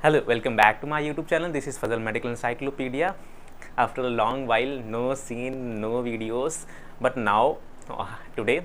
Hello, welcome back to my YouTube channel. This is Fazal Medical Encyclopedia. After a long while, no scene, no videos, but now today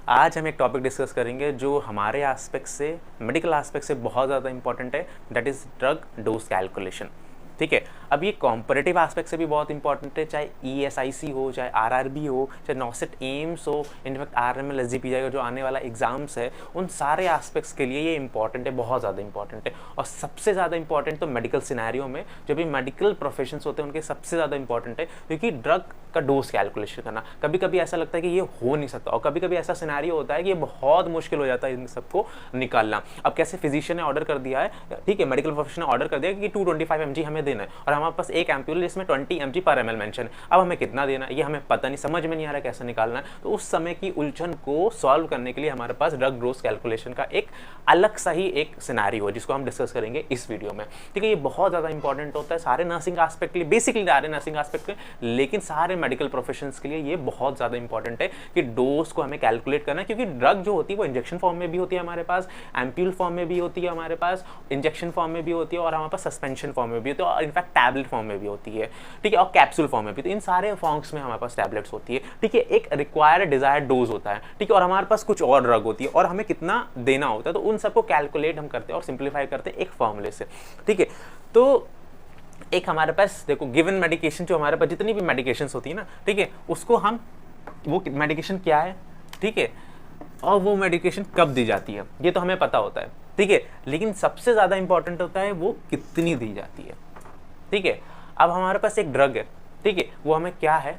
आज हम एक topic discuss करेंगे जो हमारे aspect से, medical aspect से बहुत ज़्यादा इंपॉर्टेंट है, that is drug dose calculation. ठीक है, अब ये कॉम्परेटिव एस्पेक्ट से भी बहुत इंपॉर्टेंट है, चाहे ESIC हो, चाहे RRB हो, चाहे नॉसेट एम्स हो, इनफैक्ट RML SGPI का जो आने वाला एग्जाम्स है, उन सारे एस्पेक्ट्स के लिए ये इंपॉर्टेंट है, बहुत ज़्यादा इंपॉर्टेंट है। और सबसे ज़्यादा इंपॉर्टेंट तो मेडिकल सिनेरियो में जो भी मेडिकल प्रोफेशंस होते हैं उनके सबसे ज़्यादा इंपॉर्टेंट है, क्योंकि ड्रग का डोज कैलकुलेशन करना कभी कभी ऐसा लगता है कि ये हो नहीं सकता, और कभी कभी ऐसा सिनेरियो होता है कि ये बहुत मुश्किल हो जाता है इन सबको निकालना। अब कैसे फिजिशियन ने ऑर्डर कर दिया है, ठीक है, मेडिकल प्रोफेशन ने ऑर्डर कर दिया कि 225 mg हमें देना है, और हमारे पास एक एम्प्यूल जिसमें 20 mg पर ml मेंशन है। अब हमें कितना देना है ये हमें पता नहीं, समझ में नहीं आ रहा कैसे निकालना है। तो उस समय की उलझन को सॉल्व करने के लिए हमारे पास ड्रग डोज कैलकुलेशन का एक अलग सा ही एक सिनेरियो है जिसको हम डिस्कस करेंगे इस वीडियो में। ठीक है, ये बहुत ज़्यादा इंपॉर्टेंट होता है सारे नर्सिंग एस्पेक्ट के लिए, बेसिकली सारे नर्सिंग एस्पेक्ट के, लेकिन सारे मेडिकल प्रोफेशंस के लिए ये बहुत ज़्यादा इंपॉर्टेंट है कि डोज को हमें कैलकुलेट करना है, क्योंकि ड्रग जो होती है वो इंजेक्शन फॉर्म में भी होती है हमारे पास, एम्प्यूल फॉर्म में भी होती है हमारे पास, इंजेक्शन फॉर्म में भी होती है, और हमारे पास सस्पेंशन फॉर्म में भी होती है, और इनफैक्ट टैबलेट फॉर्म में भी होती है। ठीक है, और कैप्सूल फॉर्म में भी। तो इन सारे फॉर्म्स में हमारे पास टैबलेट्स होती है। ठीक है, एक रिक्वायर्ड डिजायर्ड डोज होता है, ठीक है, और हमारे पास कुछ और ड्रग होती है और हमें कितना देना होता है। तो उन सबको कैलकुलेट हम करते हैं और सिंप्लीफाई करते हैं एक फॉर्मूले से। ठीक है, तो एक हमारे पास देखो गिवन मेडिकेशन, जो हमारे पास जितनी भी मेडिकेशंस होती है ना, ठीक है, उसको हम, वो मेडिकेशन क्या है, ठीक है, और वो मेडिकेशन कब दी जाती है ये तो हमें पता होता है। ठीक है, लेकिन सबसे ज़्यादा इंपॉर्टेंट होता है वो कितनी दी जाती है। ठीक है, अब हमारे पास एक ड्रग है, ठीक है, वो हमें क्या है,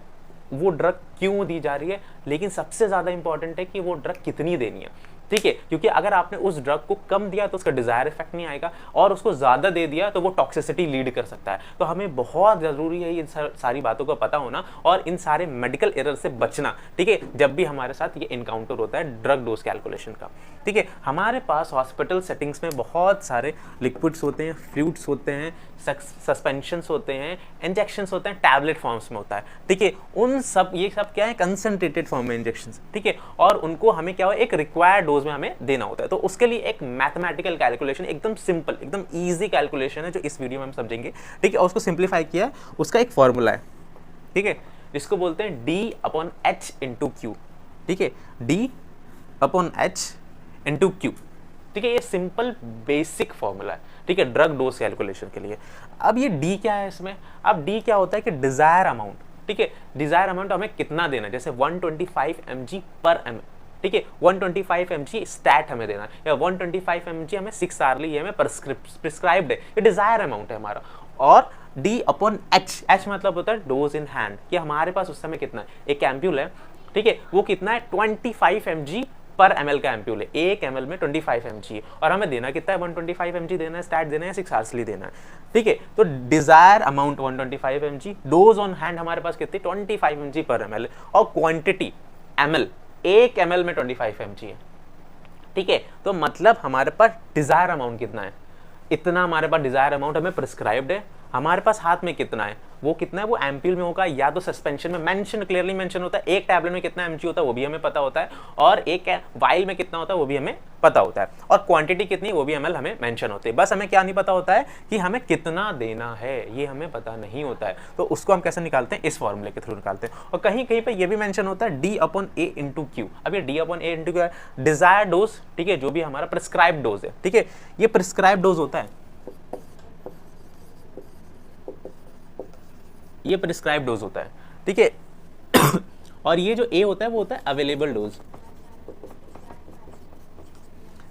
वो ड्रग क्यों दी जा रही है, लेकिन सबसे ज़्यादा इंपॉर्टेंट है कि वो ड्रग कितनी देनी है। ठीक है, क्योंकि अगर आपने उस ड्रग को कम दिया तो उसका डिजायर इफेक्ट नहीं आएगा, और उसको ज़्यादा दे दिया तो वो टॉक्सिसिटी लीड कर सकता है। तो हमें बहुत ज़रूरी है इन सारी बातों का पता होना और इन सारे मेडिकल एरर से बचना। ठीक है, जब भी हमारे साथ ये इनकाउंटर होता है ड्रग डोज कैलकुलेशन का। ठीक है, हमारे पास हॉस्पिटल सेटिंग्स में बहुत सारे लिक्विड्स होते हैं, फ्लूइड्स होते हैं, सस्पेंशंस होते हैं, इंजेक्शंस होते हैं, टैबलेट फॉर्म्स में होता है। ठीक है, उन सब, ये सब क्या है, कंसंट्रेटेड फॉर्म में इंजेक्शंस। ठीक है, और उनको हमें क्या हो, एक रिक्वायर्ड डोज में हमें देना होता है। तो उसके लिए एक मैथमेटिकल कैलकुलेशन, एकदम सिंपल, एकदम ईजी कैलकुलेशन है जो इस वीडियो में हम समझेंगे। ठीक है, और उसको सिंप्लीफाई किया, उसका एक फॉर्मूला है, ठीक है, जिसको बोलते हैं D/H × Q। ठीक है, D/H × Q। ठीक है, ये सिंपल बेसिक फॉर्मूला है, ठीक है, ड्रग डोज कैलकुलेशन के लिए। अब ये डी क्या है इसमें, अब डी क्या होता है कि डिजायर अमाउंट। ठीक है, डिजायर अमाउंट हमें कितना देना है, जैसे 125 mg पर ml। ठीक है, 125 mg स्टैट हमें देना है, या 125 mg हमें 6 hourly ये हमें प्रिस्क्राइब्ड है, ये डिजायर अमाउंट है हमारा। और D/H, H मतलब होता है डोज इन हैंड, कि हमारे पास उस समय कितना है, एक एम्प्यूल है, ठीक है, वो कितना है 25 mg पर ml का एम्प्यूल है, एक ml में 25 mg है, और हमें देना कितना है, 125 mg देना है, स्टैट देना है, 6 hourly देना है। ठीक है, तो desire amount 125 mg, dose on hand हमारे पास कितनी 25 mg पर ml, और क्वांटिटी ml, एक ml में 25 mg है। ठीक है, तो मतलब हमारे पास डिजायर अमाउंट कितना है, इतना हमारे पास डिजायर अमाउंट हमें प्रिस्क्राइब्ड है। हमारे पास हाथ में कितना है, वो कितना है, वो एम्प्यूल में होगा या तो सस्पेंशन में, मेंशन क्लियरली मेंशन होता है, एक टैबलेट में कितना mg होता है वो भी हमें पता होता है, और एक वाइल में कितना होता है वो भी हमें पता होता है, और क्वांटिटी कितनी वो भी ml हमें मेंशन होती है। बस हमें क्या नहीं पता होता है कि हमें कितना देना है, ये हमें पता नहीं होता है। तो उसको हम कैसे निकालते हैं, इस फॉर्मूले के थ्रू निकालते हैं। और कहीं कहीं पर ये भी मेंशन होता है D/A × Q। अब ये D/A × Q है डिजायर डोज, ठीक है, जो भी हमारा प्रिस्क्राइब डोज है। ठीक है, ये प्रिस्क्राइब डोज होता है, ये प्रिस्क्राइब डोज होता है। ठीक है, और ये जो ए होता है वो होता है अवेलेबल डोज,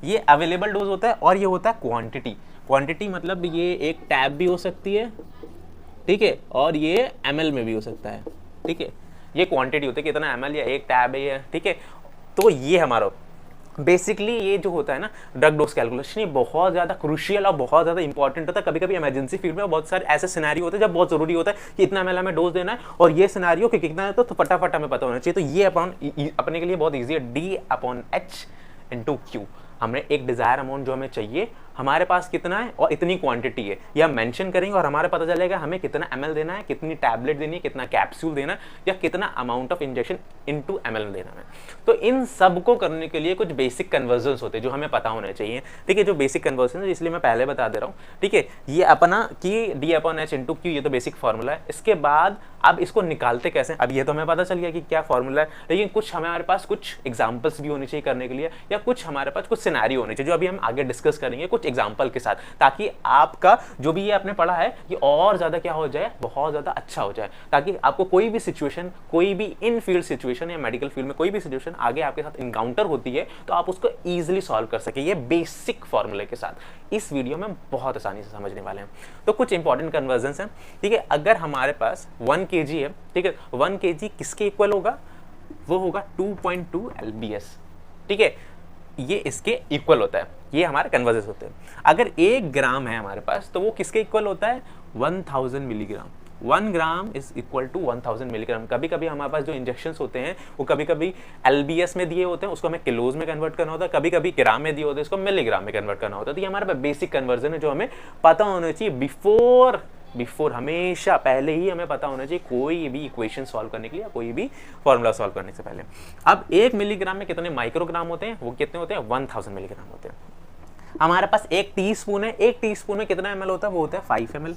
ये अवेलेबल डोज होता है, और ये होता है क्वांटिटी। क्वांटिटी मतलब ये एक टैब भी हो सकती है, ठीक है, और ये ml में भी हो सकता है। ठीक है, ये क्वांटिटी होती है कितना ml या एक टैब है ये। ठीक है, तो ये हमारा बेसिकली ये जो होता है ना ड्रग डोज कैलकुलेशन, ये बहुत ज़्यादा क्रूशियल और बहुत ज़्यादा इंपॉर्टेंट होता है। कभी कभी इमरजेंसी फील्ड में बहुत सारे ऐसे सिनेरियो होते हैं जब बहुत ज़रूरी होता है कि इतना ml हमें डोज देना है, और ये सिनेरियो कि कितना है तो फटाफट हमें पता होना चाहिए। तो ये अपने के लिए बहुत ईजी है, D/H × Q। हमें एक डिजायर अमाउंट जो हमें चाहिए हमारे पास कितना है और इतनी क्वांटिटी है, ये हम मेंशन करेंगे और हमारे पता चलेगा हमें कितना ml देना है, कितनी टैबलेट देनी है, कितना कैप्सूल देना है, या कितना amount of injection into ml देना है। तो इन सब को करने के लिए कुछ बेसिक कन्वर्जन्स होते हैं जो हमें पता होने चाहिए। ठीक है, जो बेसिक कन्वर्जन है इसलिए मैं पहले बता दे रहा हूँ। ठीक है, ये अपना कि d/h इंटू क्यू, ये तो बेसिक फॉर्मूला है। इसके बाद अब इसको निकालते कैसे, अब ये तो हमें पता चल गया कि क्या फॉर्मूला है, लेकिन कुछ हमारे पास कुछ एग्जांपल्स भी होनी चाहिए करने के लिए, या कुछ हमारे पास कुछ सिनेरियो होने चाहिए जो अभी हम आगे डिस्कस करेंगे कुछ एग्जांपल के साथ, ताकि आपका जो भी ये आपने पढ़ा है ये और ज़्यादा क्या हो जाए, बहुत ज़्यादा अच्छा हो जाए, ताकि आपको कोई भी सिचुएशन, कोई भी इन फील्ड सिचुएशन या मेडिकल फील्ड में कोई भी सिचुएशन आगे आपके साथ इनकाउंटर होती है तो आप उसको ईजिली सॉल्व कर सके ये बेसिक फॉर्मूले के साथ। इस वीडियो में बहुत आसानी से समझने वाले हैं। तो कुछ इंपॉर्टेंट कन्वर्जन्स हैं। ठीक है, अगर हमारे पास 1 kg है, ठीक है, 1 kg किसके इक्वल होगा, वो होगा 2.2 lbs। ठीक है, ये इसके इक्वल होता है, ये हमारे कन्वर्जन्स होते हैं। अगर 1 ग्राम है हमारे पास तो वो किसके इक्वल होता है, 1000 milligram. 1 gram is equal to 1000 milligram. कभी कभी हमारे पास जो इंजेक्शंस होते हैं वो कभी कभी एलबीएस में दिए होते हैं, उसको हमें किलोज में कन्वर्ट करना होता है, कभी कभी ग्राम में दिए होते हैं, उसको मिलीग्राम में कन्वर्ट करना होता है। तो ये हमारे पास बेसिक कन्वर्जन है जो हमें पता होना चाहिए बिफोर हमेशा पहले ही हमें पता होना चाहिए कोई भी इक्वेशन सॉल्व करने के लिए, कोई भी फॉर्मूला सॉल्व करने से पहले। अब 1 मिलीग्राम में कितने माइक्रोग्राम होते हैं, वो कितने होते हैं, 1000 मिलीग्राम होते हैं। हमारे पास 1 टीस्पून है, 1 टीस्पून में कितना ml होता है, वो होता है 5 ml।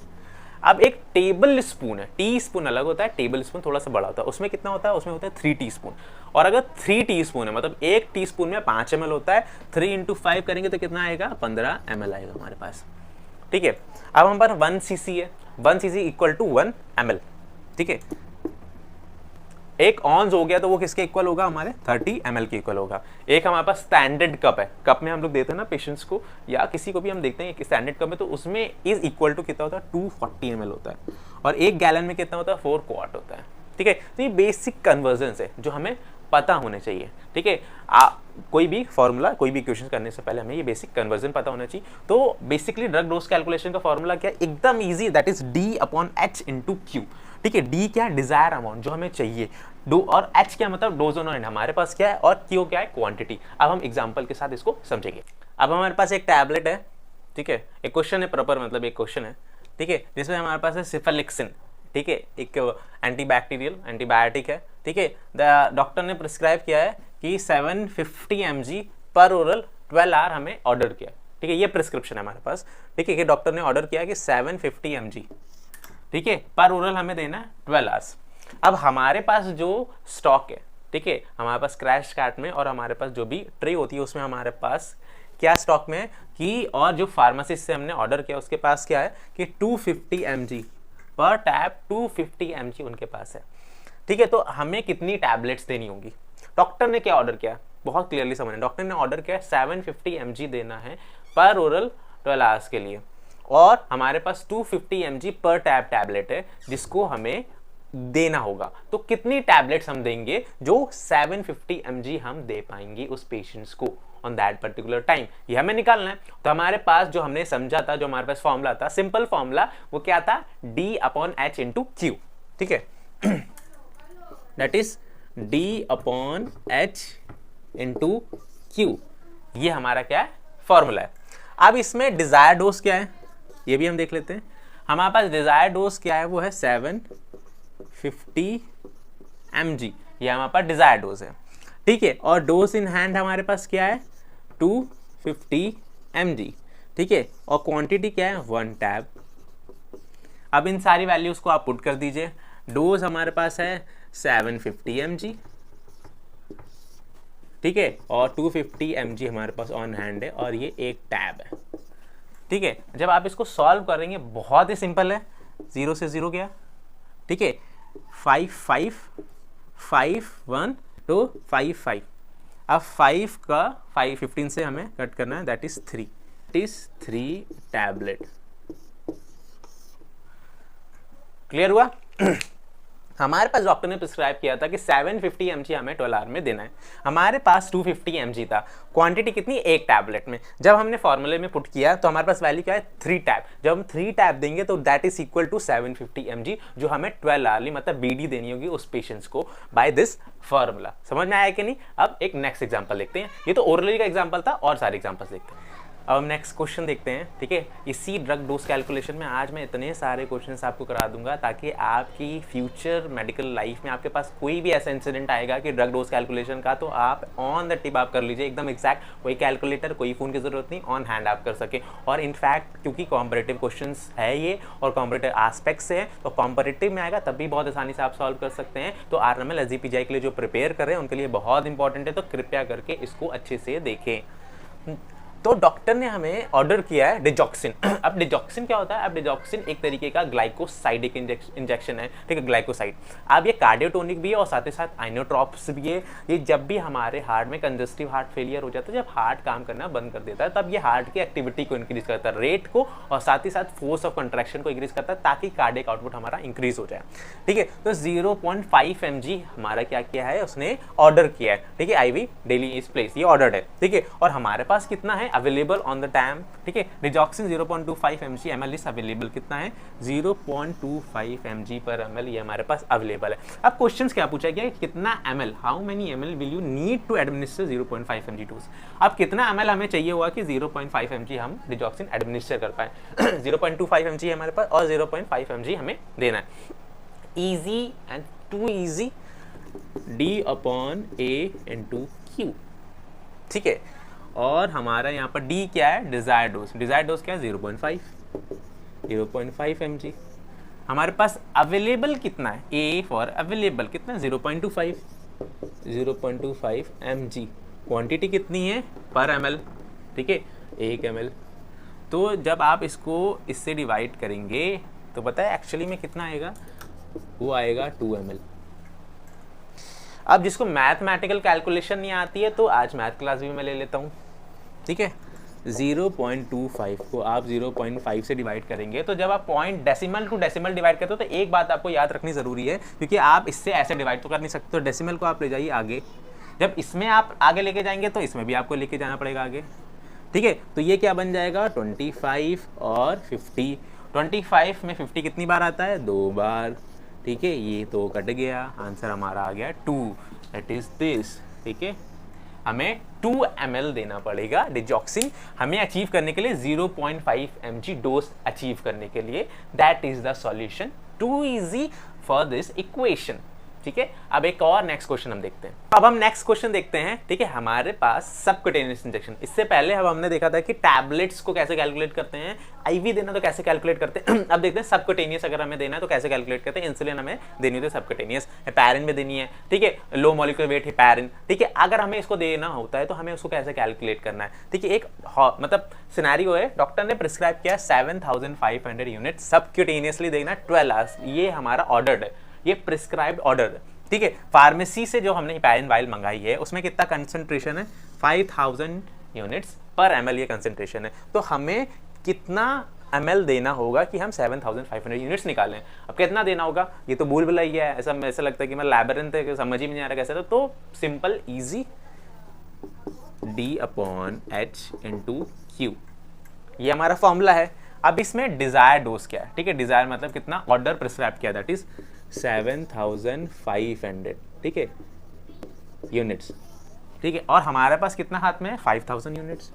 अब एक टेबल स्पून है, टी स्पून अलग होता है, टेबल स्पून थोड़ा सा बड़ा होता है, उसमें कितना होता है, उसमें होता है 3 टीस्पून। और अगर 3 टीस्पून है मतलब 1 टीस्पून में 5 ml होता है, 3 × 5 करेंगे तो कितना आएगा, 15 ml आएगा हमारे पास। ठीक है, अब हमारे पास 1 cc है, 1 cc इक्वल टू 1 ml। ठीक है, 1 ऑन्स हो गया तो वो किसके इक्वल होगा, हमारे 30 ml के इक्वल होगा। एक हमारे पास स्टैंडर्ड कप है, कप में हम लोग देते हैं ना पेशेंट्स को या किसी को भी हम देखते हैं कि स्टैंडर्ड कप में, तो उसमें इज इक्वल टू कितना होता है, 240 ml होता है। और 1 गैलन में कितना होता है, 4 क्वार्ट होता है। ठीक है, तो ये बेसिक कन्वर्जन्स है जो हमें पता होने चाहिए। ठीक है, कोई भी फॉर्मूला, कोई भी इक्वेशन करने से पहले हमें ये बेसिक कन्वर्जन पता होना चाहिए। तो बेसिकली ड्रग डोज कैलकुलेशन का फॉर्मूला क्या है, एकदम easy, that is D/H into Q. ठीक है, डी क्या है, डिजायर अमाउंट जो हमें चाहिए, डो, और एच क्या मतलब डोज ऑन हमारे पास क्या है, और क्यू क्या है, क्वांटिटी। अब हम एग्जांपल के साथ इसको समझेंगे। अब हमारे पास एक टैबलेट है, ठीक है, एक क्वेश्चन है प्रॉपर, मतलब एक क्वेश्चन है, ठीक है, जिसमें हमारे पास है सिफेलिक्सिन। ठीक है, एक एंटीबैक्टीरियल एंटीबायोटिक है। ठीक है, डॉक्टर ने प्रिस्क्राइब किया है कि 750 mg पर ओरल 12 आवर हमें ऑर्डर किया। ठीक है, ये प्रिस्क्रिप्शन है हमारे पास। ठीक है, कि डॉक्टर ने ऑर्डर किया कि 750 mg, ठीक है, पर ओरल हमें देना है 12 आवर्स। अब हमारे पास जो स्टॉक है, ठीक है, हमारे पास क्रैश कार्ट में और हमारे पास जो भी ट्रे होती है उसमें हमारे पास क्या स्टॉक में है कि, और जो फार्मासिस्ट से हमने ऑर्डर किया उसके पास क्या है कि 250 mg पर टैब, 250 mg उनके पास है। ठीक है, तो हमें कितनी टैबलेट्स देनी होंगी। डॉक्टर ने क्या ऑर्डर किया, बहुत क्लियरली समझना, डॉक्टर ने ऑर्डर किया 750 mg देना है पर ओरल 12 आवर्स के लिए, और हमारे पास 250 mg पर टैबलेट है जिसको हमें देना होगा। तो कितनी टैबलेट्स हम देंगे, जो 750 mg हम दे पाएंगे उस पेशेंट्स को ऑन दैट पर्टिकुलर टाइम, ये हमें निकालना है। तो हमारे पास जो हमने समझा था, जो हमारे पास फॉर्मूला था, सिंपल फॉर्मूला, वो क्या था, D/H इंटू क्यू। ठीक है, that is D/H into Q, ये हमारा क्या है, फॉर्मूला है। अब इसमें डिजायर डोज क्या है, ये भी हम देख लेते हैं। हमारे पास डिजायर डोज क्या है, वो है 750 mg, ये हमारे पास डिजायर डोज है। ठीक है, और डोज इन हैंड हमारे पास क्या है, 250 mg। ठीक है, और क्वांटिटी क्या है, 1 टैब। अब इन सारी वैल्यूज को आप पुट कर दीजिए। डोज हमारे पास है 750 mg, ठीक है, और 250 mg हमारे पास ऑन हैंड है, और ये 1 टैब है। ठीक है, जब आप इसको सॉल्व करेंगे बहुत ही सिंपल है, 0 से 0 गया। ठीक है, 5 5 5 1 तो 5 5। अब 5 का 15 से हमें कट करना है, that is 3, it is 3 tablet. Clear हुआ। हमारे पास डॉक्टर ने प्रिस्क्राइब किया था कि 750 mg हमें 12 आवर में देना है, हमारे पास 250 mg था, क्वांटिटी कितनी, 1 टैबलेट में। जब हमने फॉर्मूले में पुट किया तो हमारे पास वैल्यू क्या है, 3 टैब। जब हम 3 टैब देंगे तो that is equal to 750 mg, जो हमें 12 आवर्ली मतलब बीडी देनी होगी उस पेशेंट्स को बाय दिस फॉर्मूला। समझ में आया कि नहीं। अब एक नेक्स्ट एग्जाम्पल देखते हैं, ये तो ओरली का एग्जाम्पल था, और सारे एग्जाम्पल्स देखते हैं। अब हम नेक्स्ट क्वेश्चन देखते हैं, ठीक है। इसी ड्रग डोज कैलकुलेशन में आज मैं इतने सारे क्वेश्चंस आपको करा दूंगा ताकि आपकी फ्यूचर मेडिकल लाइफ में आपके पास कोई भी ऐसा इंसिडेंट आएगा कि ड्रग डोज कैलकुलेशन का, तो आप ऑन द टिप आप कर लीजिए एकदम एग्जैक्ट, कोई कैलकुलेटर कोई फ़ोन की ज़रूरत नहीं, ऑन हैंड आप कर सके। और इनफैक्ट क्योंकि कॉम्परेटिव क्वेश्चन है ये और कॉम्परेटिव आस्पेक्ट से है, तो कॉम्परेटिव में आएगा तब भी बहुत आसानी से आप सॉल्व कर सकते हैं। तो RML SGPGI के लिए जो प्रिपेयर कर रहे हैं उनके लिए बहुत इंपॉर्टेंट है, तो कृपया करके इसको अच्छे से देखें। तो डॉक्टर ने हमें ऑर्डर किया है डिजॉक्सिन। अब डिजॉक्सिन क्या होता है? अब डिजॉक्सिन एक तरीके का ग्लाइकोसाइडिक इंजेक्शन है, ठीक है, ग्लाइकोसाइड। अब ये कार्डियोटोनिक भी है और साथ ही साथ आइनोट्रॉप्स भी है। ये जब भी हमारे हार्ट में कंजस्टिव हार्ट फेलियर हो जाता है, जब हार्ट काम करना बंद कर देता है, तब ये हार्ट की एक्टिविटी को इंक्रीज करता है, रेट को, और साथ ही साथ फोर्स ऑफ कंट्रैक्शन को इंक्रीज करता है ताकि कार्डियक आउटपुट हमारा इंक्रीज हो जाए, ठीक है। तो 0.5 mg हमारा क्या किया है, उसने ऑर्डर किया है, ठीक है, IV डेली इज प्लेस, ये ऑर्डर्ड है, ठीक है। और हमारे पास कितना है अवेलेबल ऑन द टाइम, ठीक है। डिजॉक्सिन 0.25 mg इज अवेलेबल, कितना है 0.25 mg पर ml, ये हमारे पास अवेलेबल है। अब क्वेश्चंस क्या पूछा गया, कितना ml, how many ml will you need to administer 0.5 mg dose. अब कितना ml हमें चाहिए होगा कि 0.5 mg हम डिजॉक्सिन एडमिनिस्टर कर पाए। 0.25 mg हमारे पास और 0.5 mg हमें देना है। Easy and to easy, D/A/Q, ठीक है। और हमारा यहाँ पर D क्या है, डिजायर डोज। डिजायर डोज क्या है 0.5 mg। हमारे पास अवेलेबल कितना है, A फॉर अवेलेबल कितना है 0.25 mg। क्वांटिटी कितनी है पर ml, ठीक है 1 ml। तो जब आप इसको इससे डिवाइड करेंगे तो पता है एक्चुअली में कितना आएगा, वो आएगा 2 ml। अब जिसको मैथमेटिकल कैलकुलेशन नहीं आती है तो आज मैथ क्लास भी मैं ले लेता हूँ, ठीक है। 0.25 को आप 0.5 से डिवाइड करेंगे, तो जब आप point decimal to decimal divide करते हो तो एक बात आपको याद रखनी ज़रूरी है, क्योंकि आप इससे ऐसे डिवाइड तो कर नहीं सकते, तो डेसिमल को आप ले जाइए आगे। जब इसमें आप आगे लेके जाएंगे तो इसमें भी आपको लेके जाना पड़ेगा आगे, ठीक है। तो ये क्या बन जाएगा 25 और 50। 25 में 50 कितनी बार आता है, 2 बार, ठीक है। ये तो कट गया, आंसर हमारा आ गया 2, दैट इज दिस, ठीक है। हमें 2 ml देना पड़ेगा डिजॉक्सिन हमें अचीव करने के लिए, 0.5 mg डोज अचीव करने के लिए। That is the solution, too easy for this equation, ठीक है। अब एक और नेक्स्ट क्वेश्चन हम देखते हैं। अब हम नेक्स्ट क्वेश्चन देखते हैं, ठीक है। हमारे पास सबक्यूटेनियस इंजेक्शन, इससे पहले अब हमने देखा था कि टैबलेट्स को कैसे कैलकुलेट करते हैं, IV देना तो कैसे कैलकुलेट करते हैं। अब देखते हैं सबक्यूटेनियस अगर हमें देना है तो कैसे कैलकुलेट करते हैं। इंसुलिन हमें देनी है तो सबक्यूटेनियस, हेपारिन में देनी है, ठीक है, लो मॉलिक्यूलर वेट हेपारिन, ठीक है। अगर हमें इसको देना होता है तो हमें उसको कैसे कैलकुलेट करना है, ठीक है। एक मतलब सिनेरियो है, डॉक्टर ने प्रिस्क्राइब किया 7500 यूनिट सबक्यूटेनियसली देना 12 आवर्स, ये हमारा ऑर्डर्ड है, ये प्रिस्क्राइब्ड ऑर्डर है, ठीक है। फार्मेसी से जो हमने हेपारिन वाइल मंगाई है उसमें कितना कंसंट्रेशन है, 5000 यूनिट्स पर ml ये कंसंट्रेशन है। तो हमें कितना ml देना होगा कि हम 7500 यूनिट्स निकालें। अब कितना देना होगा, ये तो भूल भुलैया ही है, ऐसा लगता है कि मैं लैबिरिंथ है, समझ ही नहीं आ रहा कैसे। तो सिंपल इजी, D/H/Q, ये हमारा फॉर्मूला है। अब इसमें डिजायर डोज क्या है, ठीक है। डिजायर मतलब कितना ऑर्डर प्रिस्क्राइब किया, दैट इज 7500, ठीक है, यूनिट्स, ठीक है। और हमारे पास कितना हाथ में है, 5000 यूनिट्स,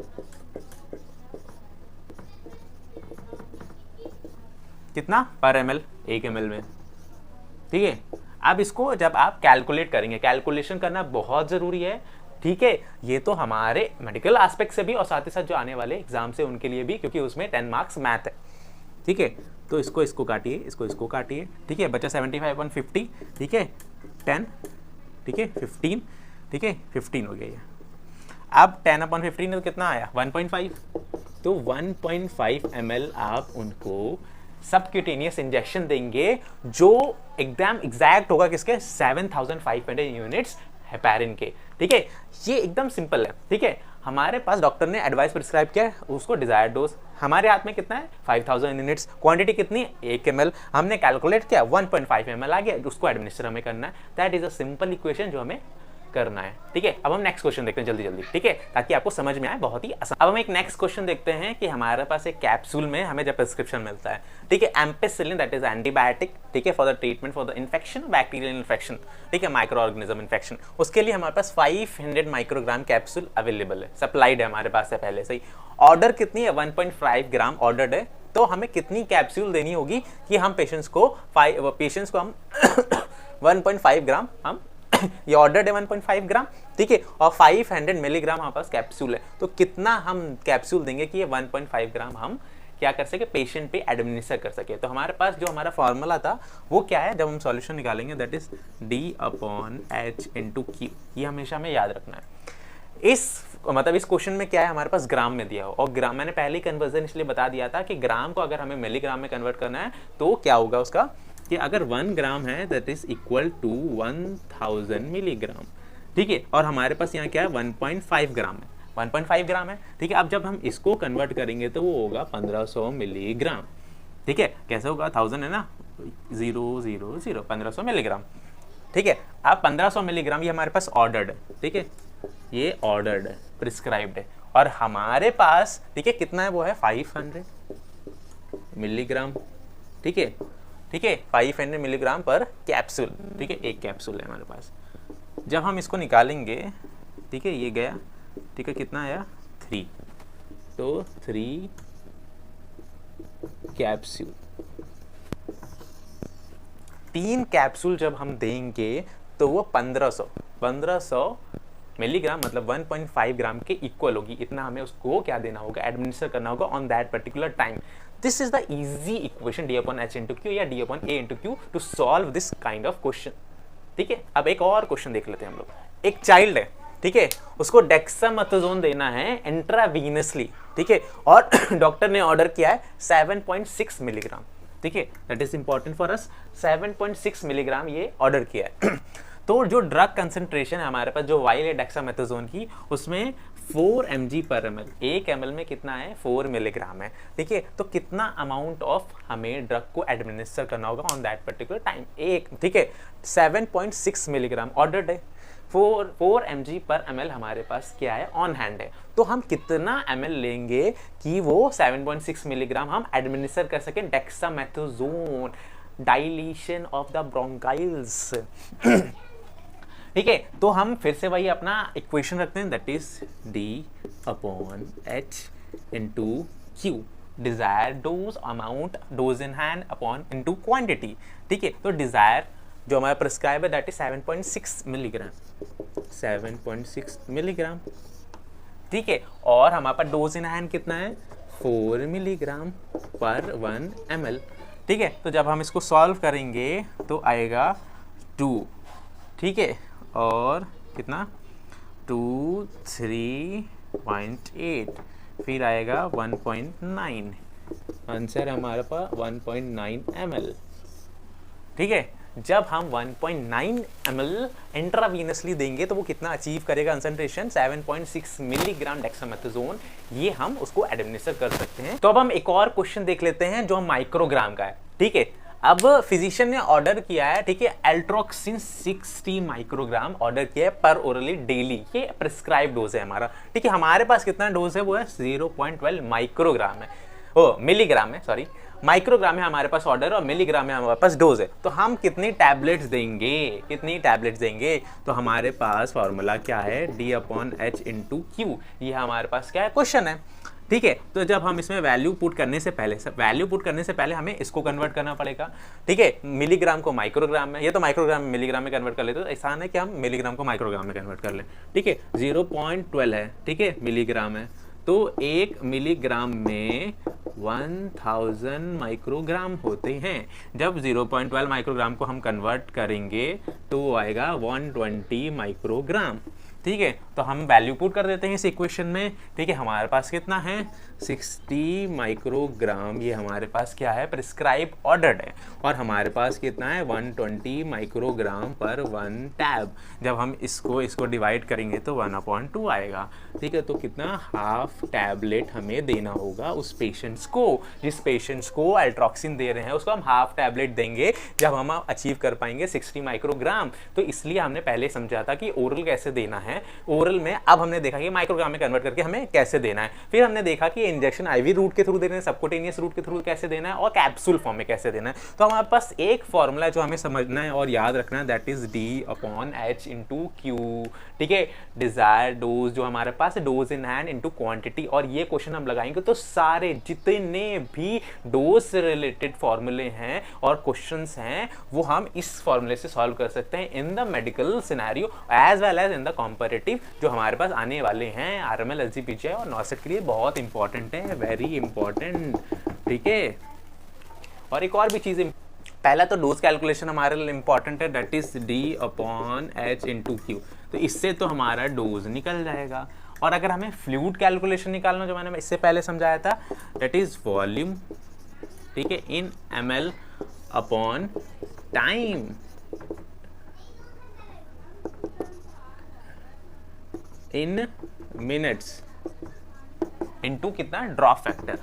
कितना पर ml, 1 ml में, ठीक है। अब इसको जब आप कैलकुलेट करेंगे, कैलकुलेशन करना बहुत जरूरी है, ठीक है। ये तो हमारे मेडिकल एस्पेक्ट से भी और साथ ही साथ जो आने वाले एग्जाम से उनके लिए भी, क्योंकि उसमें 10 मार्क्स मैथ है, ठीक है। तो इसको काटिए, इसको काटिए, ठीक है। बचा 75/50, ठीक है, 10, ठीक है, 15, ठीक है, 15 हो गया ये। अब 10/15 तो कितना आया 1.5, तो 1.5 ml आप उनको सबक्यूटेनियस इंजेक्शन देंगे जो एकदम एग्जैक्ट होगा किसके, 7500 यूनिट्स हेपारिन के, ठीक है। ये एकदम सिंपल है, ठीक है। हमारे पास डॉक्टर ने एडवाइस प्रिस्क्राइब किया है, उसको डिजायर्ड डोज, हमारे हाथ में कितना है 5000 यूनिट्स, क्वांटिटी कितनी 1 ml, हमने कैलकुलेट किया 1.5 ml आ गया, उसको एडमिनिस्टर हमें करना है। That is a simple equation जो हमें करना है। ठीक है, अब हम नेक्स्ट क्वेश्चन देखते हैं जल्दी जल्दी, ठीक है, ताकि आपको समझ में आए, बहुत ही आसान। अब हम एक नेक्स्ट क्वेश्चन देखते हैं कि हमारे पास एक कैप्सूल में हमें जब प्रिस्क्रिप्शन मिलता है, ठीक है, एम्पेसिलिन दैट इज एंटीबायोटिक, ठीक है, for the treatment for the infection, bacterial infection, ठीक है, माइक्रो ऑर्गेनिज्म इन्फेक्शन, उसके लिए हमारे पास 500 माइक्रोग्राम कैप्सूल अवेलेबल है, सप्लाइड है हमारे पास है पहले से ही। ऑर्डर कितनी है, 1.5 ग्राम ऑर्डर्ड है, तो हमें कितनी कैप्सूल देनी होगी कि हम पेशेंट्स को हम 1.5 ग्राम हम ये ऑर्डर है 1.5 ग्राम, ठीक है, और 500 मिलीग्राम हमारे पास कैप्सूल है, तो कितना हम कैप्सूल देंगे कि ये 1.5 ग्राम हम क्या कर सके, पेशेंट पे एडमिनिस्टर कर सके। तो हमारे पास जो हमारा फॉर्मूला था वो क्या है, जब हम सॉल्यूशन निकालेंगे दैट इज D/H/Q, ये हमेशा हमें याद रखना है। इस क्वेश्चन में क्या है, हमारे पास ग्राम में दिया हो, और ग्राम मैंने पहले ही कन्वर्जन इसलिए बता दिया था कि ग्राम को अगर हमें मिलीग्राम में कन्वर्ट करना है तो क्या होगा उसका, कि अगर 1 ग्राम है that is equal to 1000 milligram, ठीक है, और हमारे पास यहाँ क्या है 1.5 ग्राम है, 1.5 ग्राम है, ठीक है। अब जब हम इसको कन्वर्ट करेंगे तो वो होगा 1500 मिलीग्राम, ठीक है, कैसे होगा, 1000 है ना, 000 1500 मिलीग्राम, ठीक है। अब 1500 मिलीग्राम ये हमारे पास ऑर्डर्ड है, ठीक है, ये ऑर्डर्ड है, प्रिस्क्राइब्ड है, और हमारे पास, ठीक है, कितना है, वो है 500 मिलीग्राम, ठीक है, ठीक है, 500 मिलीग्राम पर कैप्सूल, ठीक है, एक कैप्सूल है हमारे पास। जब हम इसको निकालेंगे, ठीक है, ये गया, ठीक है, कितना आया 3, तो 3 कैप्सूल, 3 कैप्सूल जब हम देंगे तो वो 1500 मिलीग्राम मतलब 1.5 ग्राम के इक्वल होगी, इतना हमें उसको क्या देना होगा, एडमिनिस्टर करना होगा on that particular time. This is the easy equation D/H/Q या D/A/Q to solve this kind of question, ठीक है। अब एक और क्वेश्चन देख लेते हैं हम लोग। एक चाइल्ड है, ठीक है, उसको डेक्सामेथासोन देना है इंट्रावीनसली, ठीक है, और डॉक्टर ने ऑर्डर किया है 7.6 मिलीग्राम, ठीक है, that is important for us, 7.6 milligram ये ऑर्डर किया है। तो जो ड्रग कंसंट्रेशन है हमारे पास, जो वाइल है डेक्सामेथासोन की, उसमें 4 mg/ml, 1 ml में कितना है, 4 मिलीग्राम है, ठीक है। तो कितना अमाउंट ऑफ हमें ड्रग को एडमिनिस्टर करना होगा ऑन दैट पर्टिकुलर टाइम, एक, ठीक है, 7.6 मिलीग्राम ऑर्डर्ड है, 4 mg/ml हमारे पास क्या है, ऑन हैंड है, तो हम कितना ml लेंगे कि वो 7.6 मिलीग्राम हम एडमिनिस्टर कर सकें डेक्सामेथासोन, डाइलेशन ऑफ द ब्रोंकाइल्स, ठीक है। तो हम फिर से वही अपना इक्वेशन रखते हैं, that is D/H/Q, desire dose amount, dose in hand upon into quantity, ठीक है। तो डिजायर जो हमारा प्रिस्क्राइब है दैट इज 7.6 मिलीग्राम, 7.6 मिलीग्राम, ठीक है, और हमारे पास डोज इन हैंड कितना है, 4 मिलीग्राम पर 1 ml, ठीक है। तो जब हम इसको सॉल्व करेंगे तो आएगा 2, ठीक है, और कितना 2 3.8, फिर आएगा 1.9, आंसर हमारे पास 1.9 ml, ठीक है। जब हम 1.9 ml इंट्रावीनसली देंगे तो वो कितना अचीव करेगा कंसंट्रेशन, 7.6 मिलीग्राम डेक्सामेथासोन, ये हम उसको एडमिनिस्टर कर सकते हैं। तो अब हम एक और क्वेश्चन देख लेते हैं जो माइक्रोग्राम का है, ठीक है। अब फिजिशियन ने ऑर्डर किया है, ठीक है, एल्ट्रोक्सिन 60 माइक्रोग्राम ऑर्डर किया है पर ओरली डेली, ये प्रिस्क्राइब डोज है हमारा, ठीक है। हमारे पास कितना डोज है, वो है 0.12 माइक्रोग्राम है, ओ मिलीग्राम है, सॉरी, माइक्रोग्राम है हमारे पास ऑर्डर और मिलीग्राम है हमारे पास डोज है। तो हम कितनी टैबलेट्स देंगे, तो हमारे पास फॉर्मूला क्या है, D/H/Q, ये हमारे पास क्या है, क्वेश्चन है, ठीक है। तो जब हम इसमें वैल्यू पुट करने से पहले हमें इसको कन्वर्ट करना पड़ेगा, ठीक है, मिलीग्राम को माइक्रोग्राम में, ये तो माइक्रोग्राम मिलीग्राम में कन्वर्ट कर लेते, तो आसान है कि हम मिलीग्राम को माइक्रोग्राम में कन्वर्ट कर ले, ठीक है। 0.12 है, ठीक है, मिलीग्राम है, तो 1 मिलीग्राम में 1000 माइक्रोग्राम होते हैं। जब 0.12 माइक्रोग्राम को हम कन्वर्ट करेंगे तो वो आएगा 120 माइक्रोग्राम, ठीक है। तो हम वैल्यू पुट कर देते हैं इस इक्वेशन में, ठीक है। हमारे पास कितना है 60 माइक्रोग्राम ये हमारे पास क्या है, प्रिस्क्राइब ऑर्डर्ड है। और हमारे पास कितना है, 120 माइक्रोग्राम पर 1 टैब। जब हम इसको डिवाइड करेंगे तो 1/2 आएगा। ठीक है, तो कितना, हाफ टैबलेट हमें देना होगा उस पेशेंट्स को। जिस पेशेंट्स को अल्ट्रॉक्सिन दे रहे हैं उसको हम हाफ टैबलेट देंगे जब हम अचीव कर पाएंगे 60 माइक्रोग्राम। तो इसलिए हमने पहले समझा था कि ओरल कैसे देना है। ओरल में अब हमने देखा कि माइक्रोग्राम में कन्वर्ट करके हमें कैसे देना है। फिर हमने देखा कि इंजेक्शन आईवी रूट के थ्रू देना है, सबकुटेनियस रूट के थ्रू कैसे देना है, और कैप्सूल फॉर्म में कैसे देना है। तो हमारे पास एक फॉर्मूला जो हमें समझना है और याद रखना है, दैट इज D/H/Q। ठीक है, डिजायर डोज जो हमारे पास है, dose in hand into quantity. और ये क्वेश्चन हम लगाएंगे तो सारे जितने भी डोज से रिलेटेड फॉर्मूले हैं और क्वेश्चंस हैं वो हम इस फॉर्मूले से सॉल्व कर सकते हैं in the medical scenario as well as in the comparative जो हमारे पास आने वाले हैं आरएमएल, एसजीपीजीआई और नॉसेट के लिए बहुत इंपॉर्टेंट है, वेरी इंपॉर्टेंट। ठीक है, और एक और भी चीज़, पहला तो डोज कैलकुलेशन हमारे लिए इंपॉर्टेंट है, दैट इज D/H/Q। तो इससे तो हमारा डोज निकल जाएगा। और अगर हमें फ्लूइड कैलकुलेशन निकालना, जो मैंने इससे पहले समझाया था, दैट इज वॉल्यूम, ठीक है, इन ml/टाइम। इन मिनट्स इनटू कितना, ड्रॉप फैक्टर।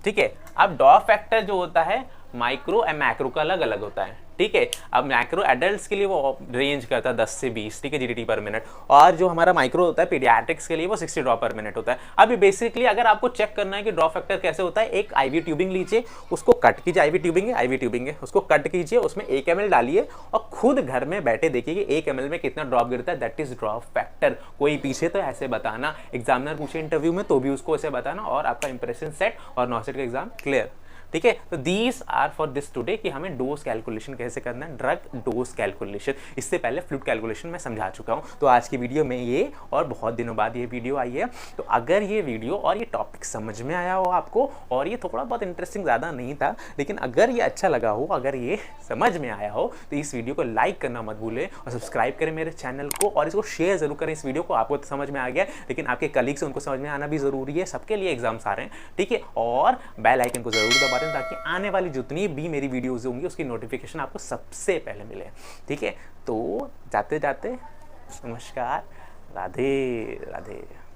ठीक है, अब ड्रॉप फैक्टर जो होता है माइक्रो एंड मैक्रो का अलग अलग होता है। ठीक है, अब मैक्रो एडल्ट्स के लिए वो रेंज करता है 10 से 20, ठीक है, जीडीटी पर मिनट। और जो हमारा माइक्रो होता है पीडियाट्रिक्स के लिए वो 60 ड्रॉप पर मिनट होता है। अभी बेसिकली अगर आपको चेक करना है कि ड्रॉप फैक्टर कैसे होता है, एक आईवी ट्यूबिंग लीजिए, उसको कट कीजिए, आईवी ट्यूबिंग है, उसको कट कीजिए, उसमें 1 ml डालिए और खुद घर में बैठे देखिए कि 1 ml में कितना ड्रॉप गिरता है, दैट इज ड्रॉप फैक्टर। कोई पीछे तो ऐसे बताना, एग्जामिनर पूछे इंटरव्यू में तो भी उसको ऐसे बताना, और आपका इंप्रेशन सेट और नॉसेट का एग्जाम क्लियर। ठीक है, तो these are for this today कि हमें डोज कैलकुलेशन कैसे करना है, ड्रग डोज कैलकुलेशन। इससे पहले फ्लूइड कैलकुलेशन मैं समझा चुका हूं। तो आज की वीडियो में ये, और बहुत दिनों बाद ये वीडियो आई है। तो अगर ये वीडियो और ये टॉपिक समझ में आया हो आपको, और ये थोड़ा बहुत इंटरेस्टिंग ज़्यादा नहीं था, लेकिन अगर ये अच्छा लगा हो, अगर ये समझ में आया हो, तो इस वीडियो को लाइक करना मत भूलें और सब्सक्राइब करें मेरे चैनल को, और इसको शेयर जरूर करें। इस वीडियो को आपको तो समझ में आ गया, लेकिन आपके कलीग्स उनको समझ में आना भी ज़रूरी है, सबके लिए एग्जाम्स आ रहे हैं। ठीक है, और बेल आइकन को जरूर दबा दें ताकि आने वाली जितनी भी मेरी वीडियोज़ होंगी उसकी नोटिफिकेशन आपको सबसे पहले मिले। ठीक है, तो जाते जाते नमस्कार, राधे राधे।